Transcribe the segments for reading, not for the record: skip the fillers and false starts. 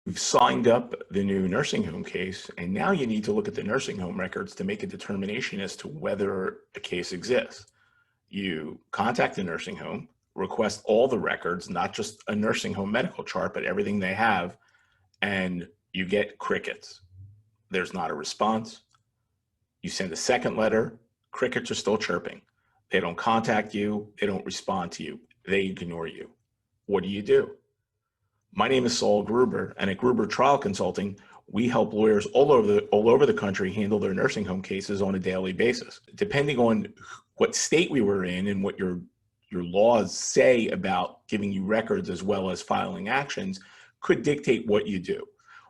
You've signed up the new nursing home case, and now you need to look at the nursing home records to make a determination as to whether a case exists. You contact the nursing home, request all the records, not just a nursing home medical chart, but everything they have, and you get crickets. There's not a response. You send a second letter, crickets are still chirping. They don't contact you, they don't respond to you, they ignore you. What do? My name is Saul Gruber, and at Gruber Trial Consulting, we help lawyers all over the country handle their nursing home cases on a daily basis. Depending on what state we were in and what your laws say about giving you records as well as filing actions could dictate what you do.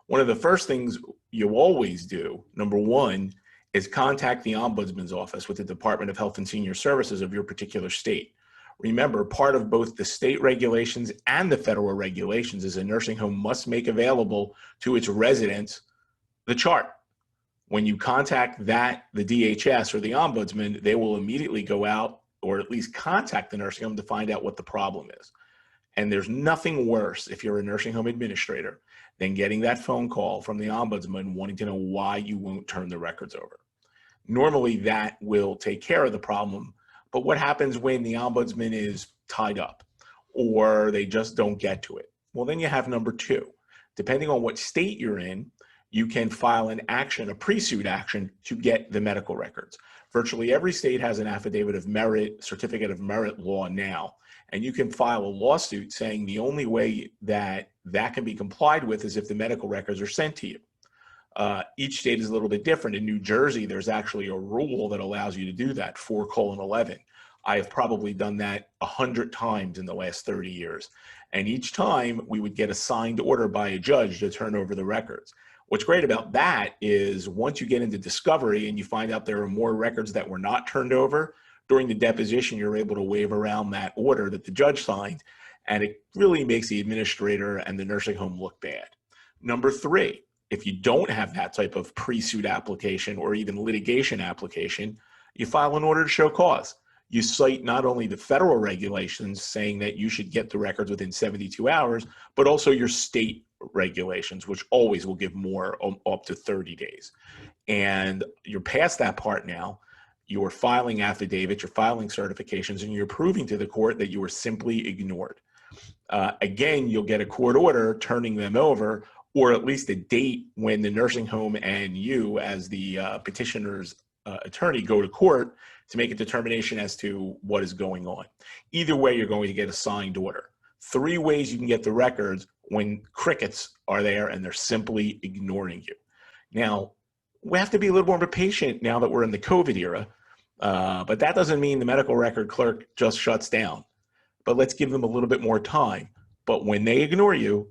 One of the first things you always do, number one, is contact the Ombudsman's office with the Department of Health and Senior Services of your particular state. Remember, part of both the state regulations and the federal regulations is a nursing home must make available to its residents the chart. When you contact the DHS or the Ombudsman, they will immediately go out or at least contact the nursing home to find out what the problem is. And there's nothing worse if you're a nursing home administrator than getting that phone call from the Ombudsman wanting to know why you won't turn the records over. Normally that will take care of the problem. But what happens when the Ombudsman is tied up or they just don't get to it? Well, then you have number two. Depending on what state you're in, you can file an action, a pre-suit action, to get the medical records. Virtually every state has an affidavit of merit, certificate of merit law now, and you can file a lawsuit saying the only way that can be complied with is if the medical records are sent to you. Each state is a little bit different. In New Jersey, there's actually a rule that allows you to do that, 4:11. I have probably done that 100 times in the last 30 years. And each time we would get a signed order by a judge to turn over the records. What's great about that is once you get into discovery and you find out there are more records that were not turned over, during the deposition, you're able to wave around that order that the judge signed, and it really makes the administrator and the nursing home look bad. Number three, if you don't have that type of pre-suit application or even litigation application, you file an order to show cause. You cite not only the federal regulations saying that you should get the records within 72 hours, but also your state regulations, which always will give more, up to 30 days. And you're past that part now. You're filing affidavits, you're filing certifications, and you're proving to the court that you were simply ignored. Again, you'll get a court order turning them over, or at least a date when the nursing home and you as the petitioner's attorney go to court to make a determination as to what is going on. Either way, you're going to get a signed order. Three ways you can get the records when crickets are there and they're simply ignoring you. Now, we have to be a little more patient now that we're in the COVID era, but that doesn't mean the medical record clerk just shuts down. But let's give them a little bit more time. But when they ignore you,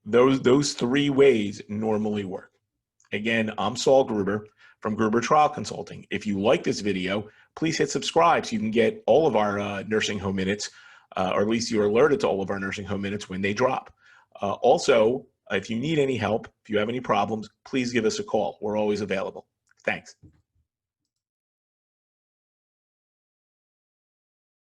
those three ways normally work. Again, I'm Saul Gruber from Gruber Trial Consulting. If you like this video, please hit subscribe so you can get all of our nursing home minutes, or at least you're alerted to all of our nursing home minutes when they drop. Also, if you need any help, if you have any problems, please give us a call. We're always available. Thanks.